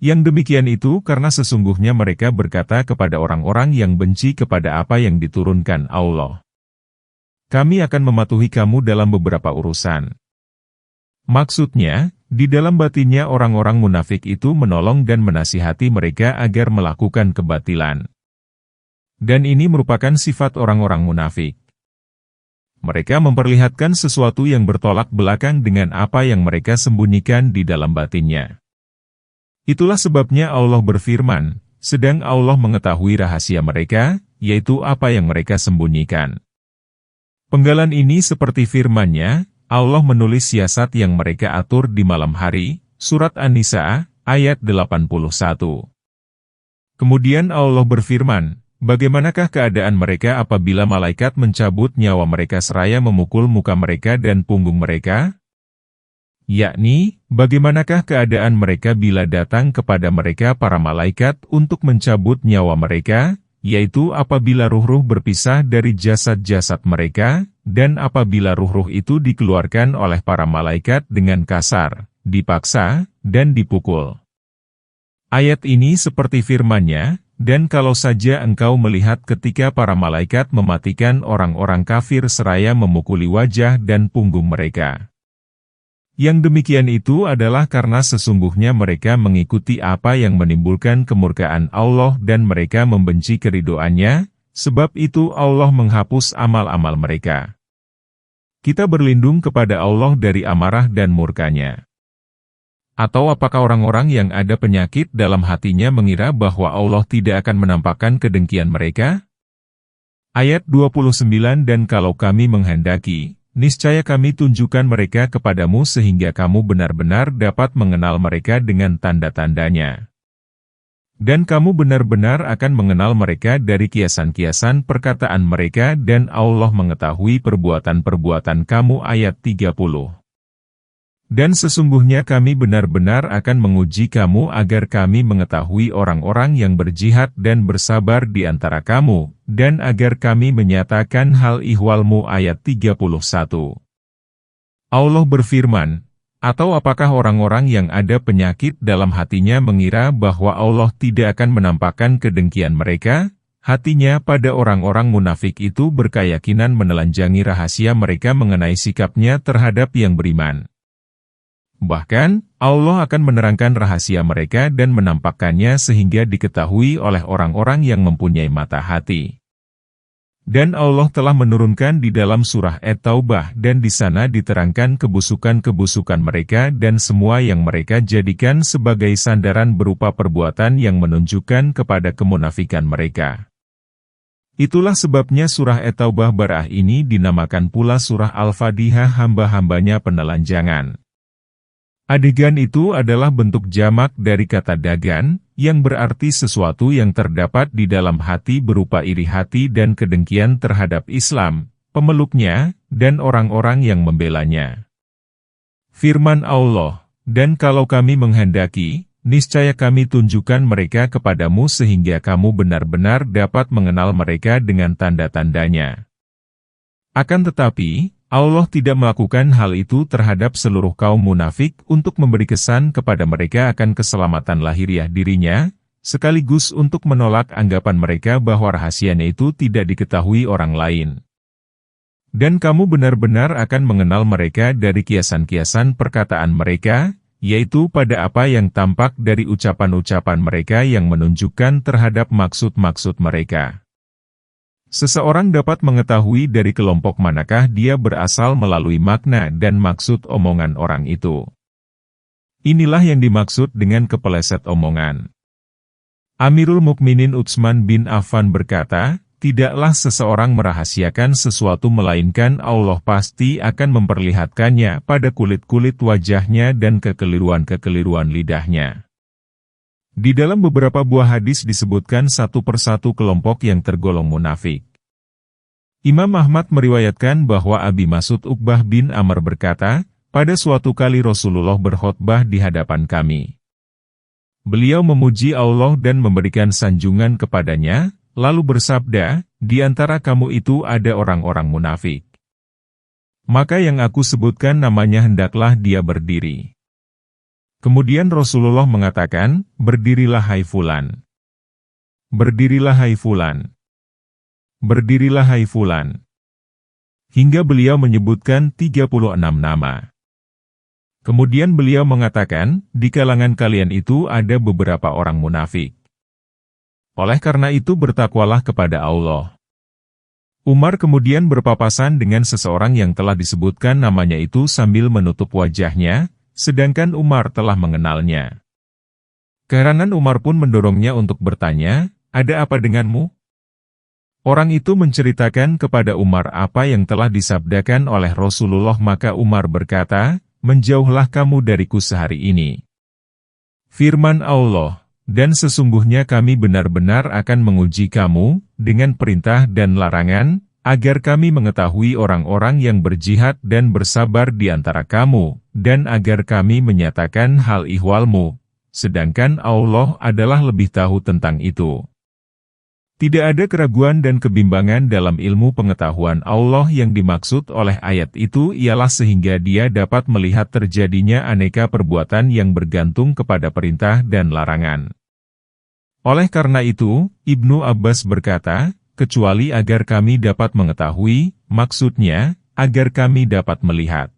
Yang demikian itu karena sesungguhnya mereka berkata kepada orang-orang yang benci kepada apa yang diturunkan Allah. Kami akan mematuhi kamu dalam beberapa urusan. Maksudnya, di dalam batinnya orang-orang munafik itu menolong dan menasihati mereka agar melakukan kebatilan. Dan ini merupakan sifat orang-orang munafik. Mereka memperlihatkan sesuatu yang bertolak belakang dengan apa yang mereka sembunyikan di dalam batinnya. Itulah sebabnya Allah berfirman, sedang Allah mengetahui rahasia mereka, yaitu apa yang mereka sembunyikan. Penggalan ini seperti firman-Nya, Allah menulis siasat yang mereka atur di malam hari, Surat An-Nisa, ayat 81. Kemudian Allah berfirman, bagaimanakah keadaan mereka apabila malaikat mencabut nyawa mereka seraya memukul muka mereka dan punggung mereka? Yakni, bagaimanakah keadaan mereka bila datang kepada mereka para malaikat untuk mencabut nyawa mereka, yaitu apabila ruh-ruh berpisah dari jasad-jasad mereka, dan apabila ruh-ruh itu dikeluarkan oleh para malaikat dengan kasar, dipaksa, dan dipukul. Ayat ini seperti firman-Nya, dan kalau saja engkau melihat ketika para malaikat mematikan orang-orang kafir seraya memukuli wajah dan punggung mereka. Yang demikian itu adalah karena sesungguhnya mereka mengikuti apa yang menimbulkan kemurkaan Allah dan mereka membenci keridhoannya, sebab itu Allah menghapus amal-amal mereka. Kita berlindung kepada Allah dari amarah dan murka-Nya. Atau apakah orang-orang yang ada penyakit dalam hatinya mengira bahwa Allah tidak akan menampakkan kedengkian mereka? Ayat 29 Dan kalau kami menghendaki, niscaya kami tunjukkan mereka kepadamu sehingga kamu benar-benar dapat mengenal mereka dengan tanda-tandanya. Dan kamu benar-benar akan mengenal mereka dari kiasan-kiasan perkataan mereka dan Allah mengetahui perbuatan-perbuatan kamu. Ayat 30. Dan sesungguhnya kami benar-benar akan menguji kamu agar kami mengetahui orang-orang yang berjihad dan bersabar di antara kamu, dan agar kami menyatakan hal ihwalmu. Ayat 31. Allah berfirman, atau apakah orang-orang yang ada penyakit dalam hatinya mengira bahwa Allah tidak akan menampakkan kedengkian mereka? Hatinya pada orang-orang munafik itu berkeyakinan menelanjangi rahasia mereka mengenai sikapnya terhadap yang beriman. Bahkan, Allah akan menerangkan rahasia mereka dan menampakkannya sehingga diketahui oleh orang-orang yang mempunyai mata hati. Dan Allah telah menurunkan di dalam surah At-Taubah dan di sana diterangkan kebusukan-kebusukan mereka dan semua yang mereka jadikan sebagai sandaran berupa perbuatan yang menunjukkan kepada kemunafikan mereka. Itulah sebabnya surah At-Taubah Bara'ah ini dinamakan pula surah Al-Fadhihah hamba-hambanya penelanjangan. Adegan itu adalah bentuk jamak dari kata dagan, yang berarti sesuatu yang terdapat di dalam hati berupa iri hati dan kedengkian terhadap Islam, pemeluknya, dan orang-orang yang membelanya. Firman Allah, dan kalau kami menghendaki, niscaya kami tunjukkan mereka kepadamu sehingga kamu benar-benar dapat mengenal mereka dengan tanda-tandanya. Akan tetapi, Allah tidak melakukan hal itu terhadap seluruh kaum munafik untuk memberi kesan kepada mereka akan keselamatan lahiriah dirinya, sekaligus untuk menolak anggapan mereka bahwa rahasianya itu tidak diketahui orang lain. Dan kamu benar-benar akan mengenal mereka dari kiasan-kiasan perkataan mereka, yaitu pada apa yang tampak dari ucapan-ucapan mereka yang menunjukkan terhadap maksud-maksud mereka. Seseorang dapat mengetahui dari kelompok manakah dia berasal melalui makna dan maksud omongan orang itu. Inilah yang dimaksud dengan kepeleset omongan. Amirul Mukminin Utsman bin Affan berkata, tidaklah seseorang merahasiakan sesuatu melainkan Allah pasti akan memperlihatkannya pada kulit-kulit wajahnya dan kekeliruan-kekeliruan lidahnya. Di dalam beberapa buah hadis disebutkan satu persatu kelompok yang tergolong munafik. Imam Ahmad meriwayatkan bahwa Abi Mas'ud Uqbah bin Amr berkata, pada suatu kali Rasulullah berkhutbah di hadapan kami. Beliau memuji Allah dan memberikan sanjungan kepadanya, lalu bersabda, di antara kamu itu ada orang-orang munafik. Maka yang aku sebutkan namanya hendaklah dia berdiri. Kemudian Rasulullah mengatakan, berdirilah hai fulan. Berdirilah hai fulan. Berdirilah hai fulan. Hingga beliau menyebutkan 36 nama. Kemudian beliau mengatakan, di kalangan kalian itu ada beberapa orang munafik. Oleh karena itu bertakwalah kepada Allah. Umar kemudian berpapasan dengan seseorang yang telah disebutkan namanya itu sambil menutup wajahnya, sedangkan Umar telah mengenalnya. Keheranan Umar pun mendorongnya untuk bertanya, ada apa denganmu? Orang itu menceritakan kepada Umar apa yang telah disabdakan oleh Rasulullah, maka Umar berkata, "Menjauhlah kamu dariku sehari ini." Firman Allah, "Dan sesungguhnya kami benar-benar akan menguji kamu dengan perintah dan larangan, agar kami mengetahui orang-orang yang berjihad dan bersabar di antara kamu, dan agar kami menyatakan hal ihwalmu, sedangkan Allah adalah lebih tahu tentang itu." Tidak ada keraguan dan kebimbangan dalam ilmu pengetahuan Allah. Yang dimaksud oleh ayat itu ialah sehingga dia dapat melihat terjadinya aneka perbuatan yang bergantung kepada perintah dan larangan. Oleh karena itu, Ibnu Abbas berkata, "Kecuali agar kami dapat mengetahui," maksudnya, agar kami dapat melihat.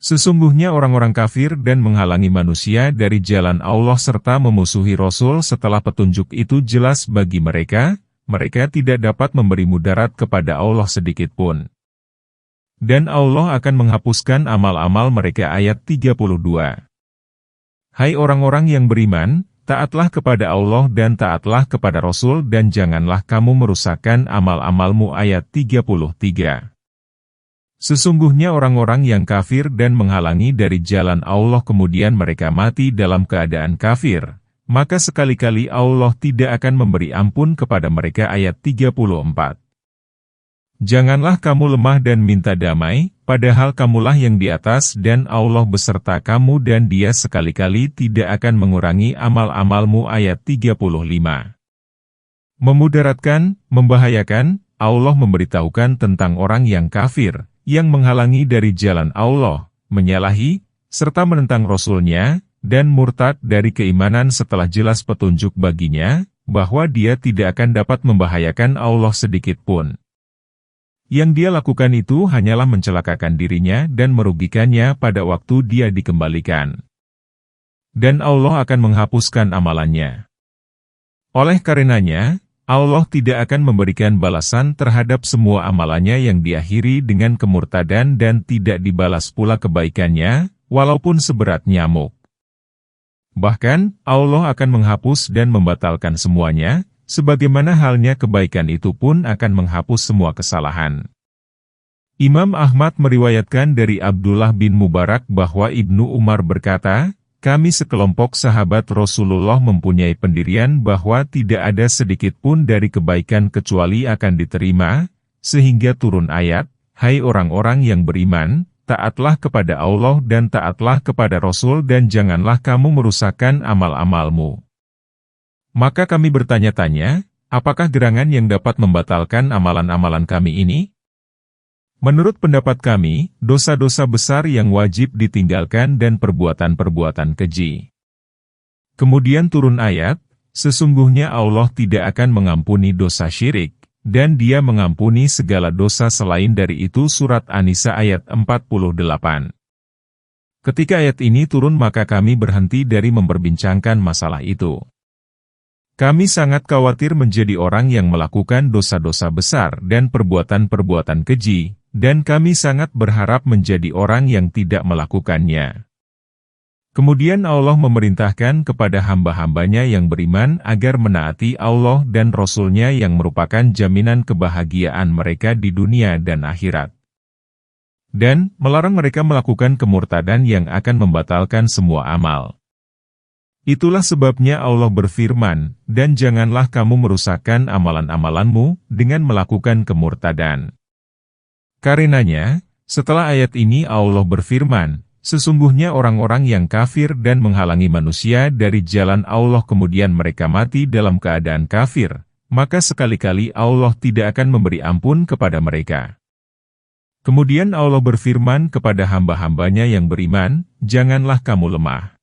Sesungguhnya orang-orang kafir dan menghalangi manusia dari jalan Allah serta memusuhi Rasul setelah petunjuk itu jelas bagi mereka, mereka tidak dapat memberi mudarat kepada Allah sedikit pun. Dan Allah akan menghapuskan amal-amal mereka. Ayat 32. Hai orang-orang yang beriman, taatlah kepada Allah dan taatlah kepada Rasul dan janganlah kamu merusakkan amal-amalmu. Ayat 33. Sesungguhnya orang-orang yang kafir dan menghalangi dari jalan Allah kemudian mereka mati dalam keadaan kafir, maka sekali-kali Allah tidak akan memberi ampun kepada mereka. Ayat 34. Janganlah kamu lemah dan minta damai, padahal kamulah yang di atas dan Allah beserta kamu dan Dia sekali-kali tidak akan mengurangi amal-amalmu. Ayat 35. Memudaratkan, membahayakan, Allah memberitahukan tentang orang yang kafir, yang menghalangi dari jalan Allah, menyalahi, serta menentang Rasul-Nya, dan murtad dari keimanan setelah jelas petunjuk baginya, bahwa dia tidak akan dapat membahayakan Allah sedikit pun. Yang dia lakukan itu hanyalah mencelakakan dirinya dan merugikannya pada waktu dia dikembalikan. Dan Allah akan menghapuskan amalannya. Oleh karenanya, Allah tidak akan memberikan balasan terhadap semua amalannya yang diakhiri dengan kemurtadan dan tidak dibalas pula kebaikannya, walaupun seberat nyamuk. Bahkan, Allah akan menghapus dan membatalkan semuanya, sebagaimana halnya kebaikan itu pun akan menghapus semua kesalahan. Imam Ahmad meriwayatkan dari Abdullah bin Mubarak bahwa Ibnu Umar berkata, "Kami sekelompok sahabat Rasulullah mempunyai pendirian bahwa tidak ada sedikit pun dari kebaikan kecuali akan diterima, sehingga turun ayat, 'Hai orang-orang yang beriman, taatlah kepada Allah dan taatlah kepada Rasul dan janganlah kamu merusakkan amal-amalmu.' Maka kami bertanya-tanya, apakah gerangan yang dapat membatalkan amalan-amalan kami ini? Menurut pendapat kami, dosa-dosa besar yang wajib ditinggalkan dan perbuatan-perbuatan keji." Kemudian turun ayat, "Sesungguhnya Allah tidak akan mengampuni dosa syirik, dan Dia mengampuni segala dosa selain dari itu." Surat An-Nisa ayat 48. Ketika ayat ini turun maka kami berhenti dari memperbincangkan masalah itu. Kami sangat khawatir menjadi orang yang melakukan dosa-dosa besar dan perbuatan-perbuatan keji, dan kami sangat berharap menjadi orang yang tidak melakukannya. Kemudian Allah memerintahkan kepada hamba-hambanya yang beriman agar menaati Allah dan Rasul-Nya yang merupakan jaminan kebahagiaan mereka di dunia dan akhirat. Dan melarang mereka melakukan kemurtadan yang akan membatalkan semua amal. Itulah sebabnya Allah berfirman, "Dan janganlah kamu merusakkan amalan-amalanmu dengan melakukan kemurtadan." Karenanya, setelah ayat ini Allah berfirman, "Sesungguhnya orang-orang yang kafir dan menghalangi manusia dari jalan Allah kemudian mereka mati dalam keadaan kafir, maka sekali-kali Allah tidak akan memberi ampun kepada mereka." Kemudian Allah berfirman kepada hamba-hambanya yang beriman, "Janganlah kamu lemah."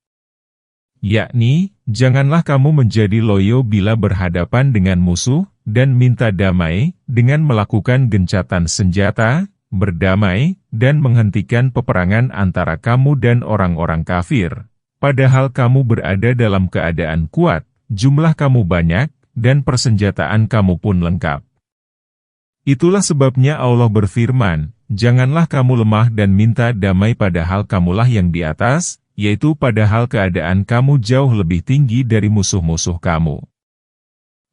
Yakni, janganlah kamu menjadi loyo bila berhadapan dengan musuh, dan minta damai, dengan melakukan gencatan senjata, berdamai, dan menghentikan peperangan antara kamu dan orang-orang kafir. Padahal kamu berada dalam keadaan kuat, jumlah kamu banyak, dan persenjataan kamu pun lengkap. Itulah sebabnya Allah berfirman, "Janganlah kamu lemah dan minta damai padahal kamulah yang di atas, yaitu padahal keadaan kamu jauh lebih tinggi dari musuh-musuh kamu."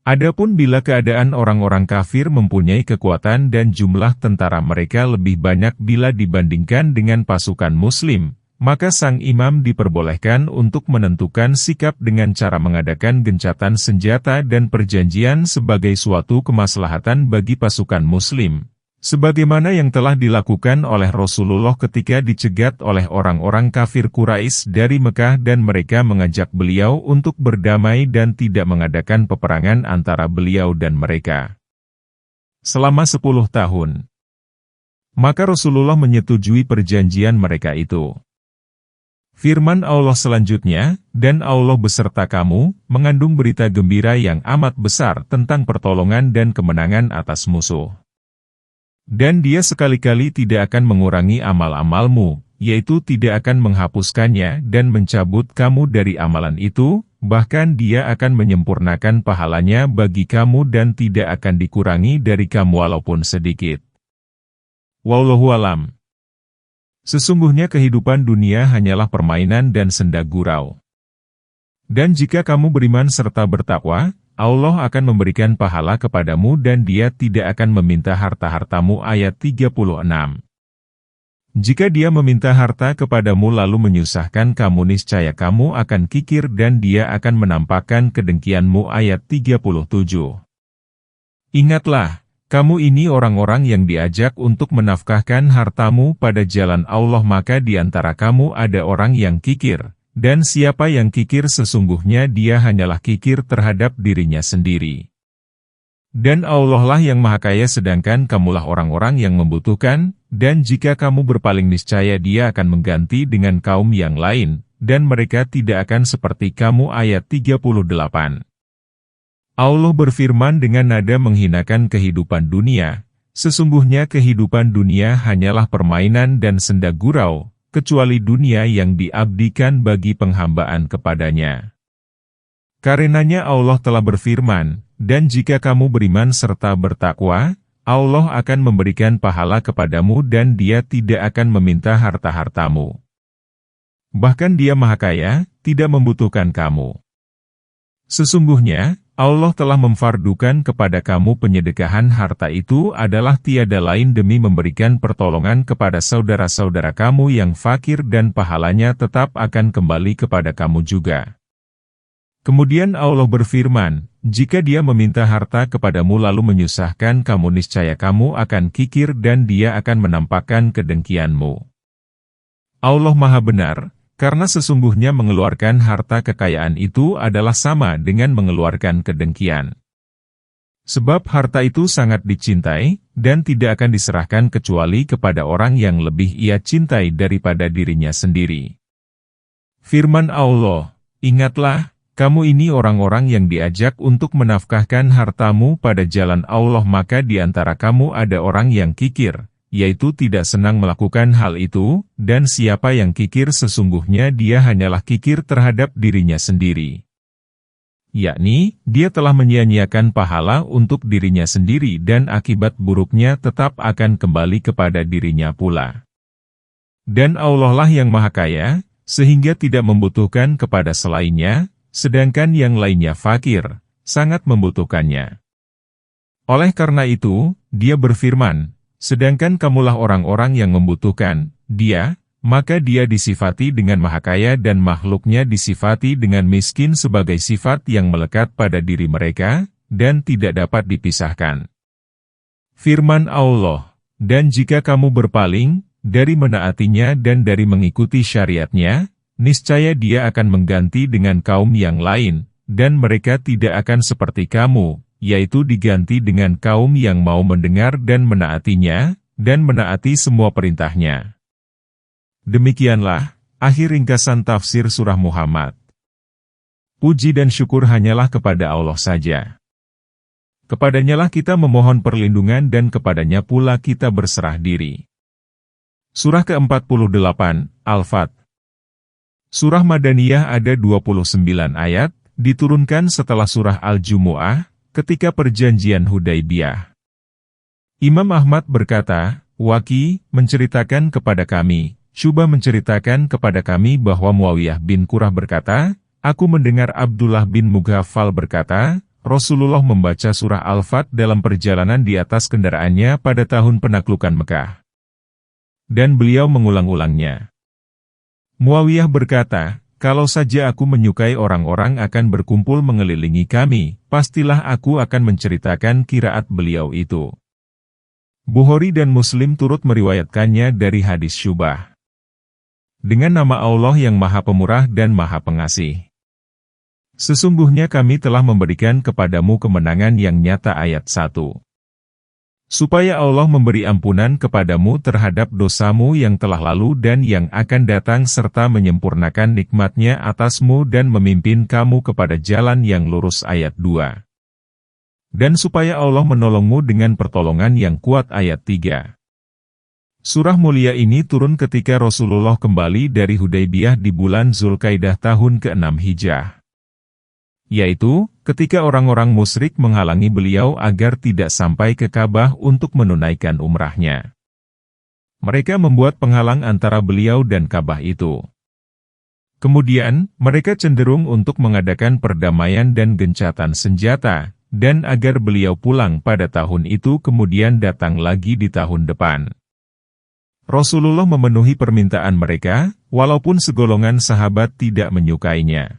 Adapun bila keadaan orang-orang kafir mempunyai kekuatan dan jumlah tentara mereka lebih banyak bila dibandingkan dengan pasukan muslim, maka sang imam diperbolehkan untuk menentukan sikap dengan cara mengadakan gencatan senjata dan perjanjian sebagai suatu kemaslahatan bagi pasukan muslim. Sebagaimana yang telah dilakukan oleh Rasulullah ketika dicegat oleh orang-orang kafir Quraisy dari Mekah dan mereka mengajak beliau untuk berdamai dan tidak mengadakan peperangan antara beliau dan mereka. Selama 10 tahun. Maka Rasulullah menyetujui perjanjian mereka itu. Firman Allah selanjutnya, dan Allah beserta kamu, mengandung berita gembira yang amat besar tentang pertolongan dan kemenangan atas musuh. Dan dia sekali-kali tidak akan mengurangi amal-amalmu, yaitu tidak akan menghapuskannya dan mencabut kamu dari amalan itu, bahkan dia akan menyempurnakan pahalanya bagi kamu dan tidak akan dikurangi dari kamu walaupun sedikit. Wallahu alam. Sesungguhnya kehidupan dunia hanyalah permainan dan senda gurau. Dan jika kamu beriman serta bertakwa, Allah akan memberikan pahala kepadamu dan dia tidak akan meminta harta-hartamu. Ayat 36. Jika dia meminta harta kepadamu lalu menyusahkan kamu niscaya kamu akan kikir dan dia akan menampakkan kedengkianmu. Ayat 37. Ingatlah, kamu ini orang-orang yang diajak untuk menafkahkan hartamu pada jalan Allah, maka di antara kamu ada orang yang kikir. Dan siapa yang kikir sesungguhnya dia hanyalah kikir terhadap dirinya sendiri. Dan Allah lah yang Maha Kaya sedangkan kamulah orang-orang yang membutuhkan, dan jika kamu berpaling niscaya dia akan mengganti dengan kaum yang lain, dan mereka tidak akan seperti kamu. Ayat 38. Allah berfirman dengan nada menghinakan kehidupan dunia, sesungguhnya kehidupan dunia hanyalah permainan dan senda gurau, kecuali dunia yang diabdikan bagi penghambaan kepadanya. Karenanya Allah telah berfirman, dan jika kamu beriman serta bertakwa, Allah akan memberikan pahala kepadamu dan dia tidak akan meminta harta-hartamu. Bahkan dia Maha Kaya, tidak membutuhkan kamu. Sesungguhnya, Allah telah memfardukan kepada kamu penyedekahan harta itu adalah tiada lain demi memberikan pertolongan kepada saudara-saudara kamu yang fakir dan pahalanya tetap akan kembali kepada kamu juga. Kemudian Allah berfirman, jika dia meminta harta kepadamu lalu menyusahkan kamu niscaya kamu akan kikir dan dia akan menampakkan kedengkianmu. Allah Maha Benar, karena sesungguhnya mengeluarkan harta kekayaan itu adalah sama dengan mengeluarkan kedengkian. Sebab harta itu sangat dicintai, dan tidak akan diserahkan kecuali kepada orang yang lebih ia cintai daripada dirinya sendiri. Firman Allah, ingatlah, kamu ini orang-orang yang diajak untuk menafkahkan hartamu pada jalan Allah, maka di antara kamu ada orang yang kikir, yaitu tidak senang melakukan hal itu, dan siapa yang kikir sesungguhnya dia hanyalah kikir terhadap dirinya sendiri. Yakni, dia telah menyia-nyiakan pahala untuk dirinya sendiri dan akibat buruknya tetap akan kembali kepada dirinya pula. Dan Allah lah yang Maha Kaya, sehingga tidak membutuhkan kepada selainnya, sedangkan yang lainnya fakir, sangat membutuhkannya. Oleh karena itu, dia berfirman, sedangkan kamulah orang-orang yang membutuhkan dia, maka dia disifati dengan Maha Kaya dan makhluknya disifati dengan miskin sebagai sifat yang melekat pada diri mereka, dan tidak dapat dipisahkan. Firman Allah, dan jika kamu berpaling, dari menaatinya dan dari mengikuti syariatnya, niscaya dia akan mengganti dengan kaum yang lain, dan mereka tidak akan seperti kamu, yaitu diganti dengan kaum yang mau mendengar dan menaatinya, dan menaati semua perintahnya. Demikianlah, akhir ringkasan tafsir surah Muhammad. Puji dan syukur hanyalah kepada Allah saja. Kepadanyalah kita memohon perlindungan dan kepadanya pula kita berserah diri. Surah ke-48, Al-Fat. Surah Madaniyah ada 29 ayat, diturunkan setelah surah Al-Jumu'ah, ketika perjanjian Hudaibiyah. Imam Ahmad berkata, Waki menceritakan kepada kami, Syu'bah menceritakan kepada kami bahwa Muawiyah bin Qurrah berkata, aku mendengar Abdullah bin Mughaffal berkata, Rasulullah membaca surah Al-Fat dalam perjalanan di atas kendaraannya pada tahun penaklukan Mekah. Dan beliau mengulang-ulangnya. Muawiyah berkata, "Kalau saja aku menyukai orang-orang akan berkumpul mengelilingi kami, pastilah aku akan menceritakan qiraat beliau itu." Bukhari dan Muslim turut meriwayatkannya dari hadis Syubah. Dengan nama Allah yang Maha Pemurah dan Maha Pengasih. Sesungguhnya kami telah memberikan kepadamu kemenangan yang nyata ayat 1. Supaya Allah memberi ampunan kepadamu terhadap dosamu yang telah lalu dan yang akan datang serta menyempurnakan nikmat-Nya atasmu dan memimpin kamu kepada jalan yang lurus ayat 2. Dan supaya Allah menolongmu dengan pertolongan yang kuat ayat 3. Surah mulia ini turun ketika Rasulullah kembali dari Hudaybiyah di bulan Zulkaidah tahun ke-6 Hijrah. Yaitu, ketika orang-orang musyrik menghalangi beliau agar tidak sampai ke Ka'bah untuk menunaikan umrahnya. Mereka membuat penghalang antara beliau dan Ka'bah itu. Kemudian, mereka cenderung untuk mengadakan perdamaian dan gencatan senjata, dan agar beliau pulang pada tahun itu kemudian datang lagi di tahun depan. Rasulullah memenuhi permintaan mereka, walaupun segolongan sahabat tidak menyukainya.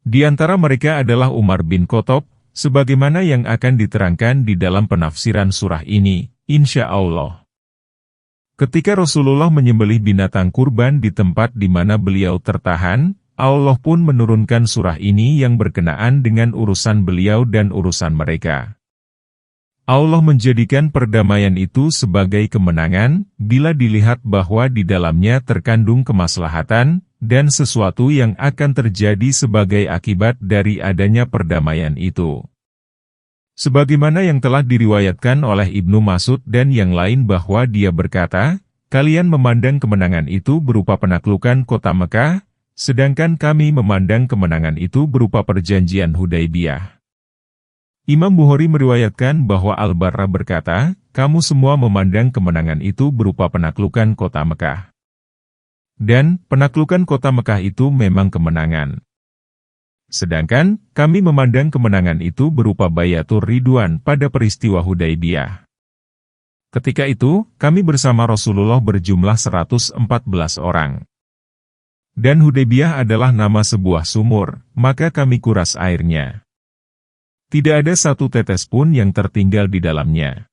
Di antara mereka adalah Umar bin Khattab, sebagaimana yang akan diterangkan di dalam penafsiran surah ini, insya Allah. Ketika Rasulullah menyembelih binatang kurban di tempat di mana beliau tertahan, Allah pun menurunkan surah ini yang berkenaan dengan urusan beliau dan urusan mereka. Allah menjadikan perdamaian itu sebagai kemenangan, bila dilihat bahwa di dalamnya terkandung kemaslahatan, dan sesuatu yang akan terjadi sebagai akibat dari adanya perdamaian itu. Sebagaimana yang telah diriwayatkan oleh Ibnu Mas'ud dan yang lain bahwa dia berkata, "Kalian memandang kemenangan itu berupa penaklukan kota Mekah, sedangkan kami memandang kemenangan itu berupa perjanjian Hudaybiyah." Imam Bukhari meriwayatkan bahwa Al-Barra berkata, "Kamu semua memandang kemenangan itu berupa penaklukan kota Mekah. Dan, penaklukan kota Mekah itu memang kemenangan. Sedangkan, kami memandang kemenangan itu berupa Bayatur Ridwan pada peristiwa Hudaybiyah. Ketika itu, kami bersama Rasulullah berjumlah 114 orang. Dan Hudaybiyah adalah nama sebuah sumur, maka kami kuras airnya. Tidak ada satu tetes pun yang tertinggal di dalamnya."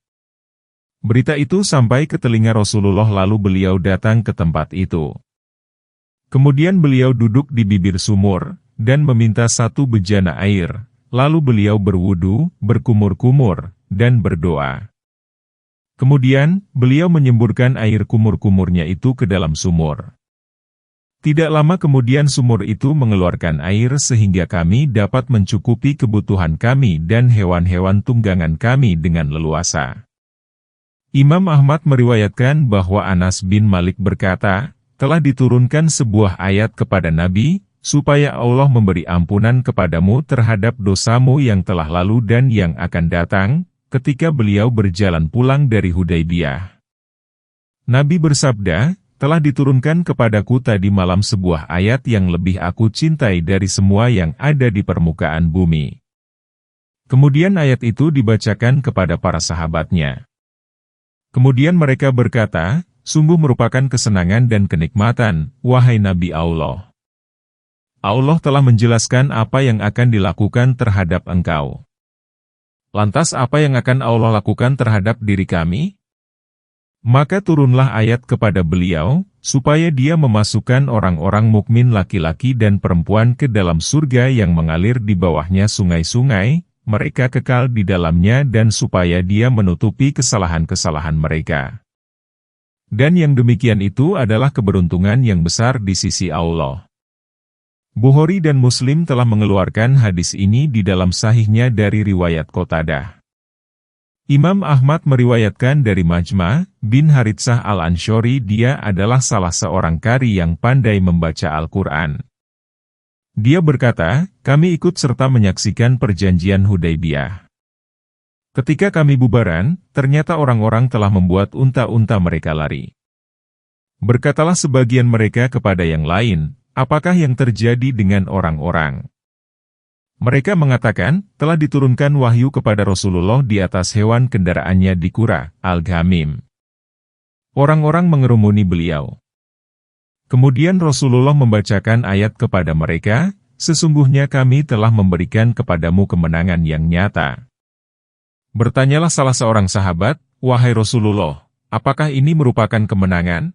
Berita itu sampai ke telinga Rasulullah lalu beliau datang ke tempat itu. Kemudian beliau duduk di bibir sumur, dan meminta satu bejana air, lalu beliau berwudu, berkumur-kumur, dan berdoa. Kemudian, beliau menyemburkan air kumur-kumurnya itu ke dalam sumur. Tidak lama kemudian sumur itu mengeluarkan air sehingga kami dapat mencukupi kebutuhan kami dan hewan-hewan tunggangan kami dengan leluasa. Imam Ahmad meriwayatkan bahwa Anas bin Malik berkata, "Telah diturunkan sebuah ayat kepada Nabi, supaya Allah memberi ampunan kepadamu terhadap dosamu yang telah lalu dan yang akan datang," ketika beliau berjalan pulang dari Hudaybiyah. Nabi bersabda, "Telah diturunkan kepadaku tadi malam sebuah ayat yang lebih aku cintai dari semua yang ada di permukaan bumi." Kemudian ayat itu dibacakan kepada para sahabatnya. Kemudian mereka berkata, "Sungguh merupakan kesenangan dan kenikmatan, wahai Nabi Allah. Allah telah menjelaskan apa yang akan dilakukan terhadap engkau. Lantas apa yang akan Allah lakukan terhadap diri kami?" Maka turunlah ayat kepada beliau, supaya dia memasukkan orang-orang mukmin laki-laki dan perempuan ke dalam surga yang mengalir di bawahnya sungai-sungai, mereka kekal di dalamnya dan supaya dia menutupi kesalahan-kesalahan mereka. Dan yang demikian itu adalah keberuntungan yang besar di sisi Allah. Bukhari dan Muslim telah mengeluarkan hadis ini di dalam sahihnya dari riwayat Qatadah. Imam Ahmad meriwayatkan dari Majma' bin Haritsah al-Ansyori, dia adalah salah seorang qari yang pandai membaca Al-Quran. Dia berkata, "Kami ikut serta menyaksikan perjanjian Hudaybiyah. Ketika kami bubaran, ternyata orang-orang telah membuat unta-unta mereka lari. Berkatalah sebagian mereka kepada yang lain, apakah yang terjadi dengan orang-orang? Mereka mengatakan, telah diturunkan wahyu kepada Rasulullah di atas hewan kendaraannya di Qura, Al-Ghamim. Orang-orang mengerumuni beliau. Kemudian Rasulullah membacakan ayat kepada mereka, sesungguhnya kami telah memberikan kepadamu kemenangan yang nyata. Bertanyalah salah seorang sahabat, wahai Rasulullah, apakah ini merupakan kemenangan?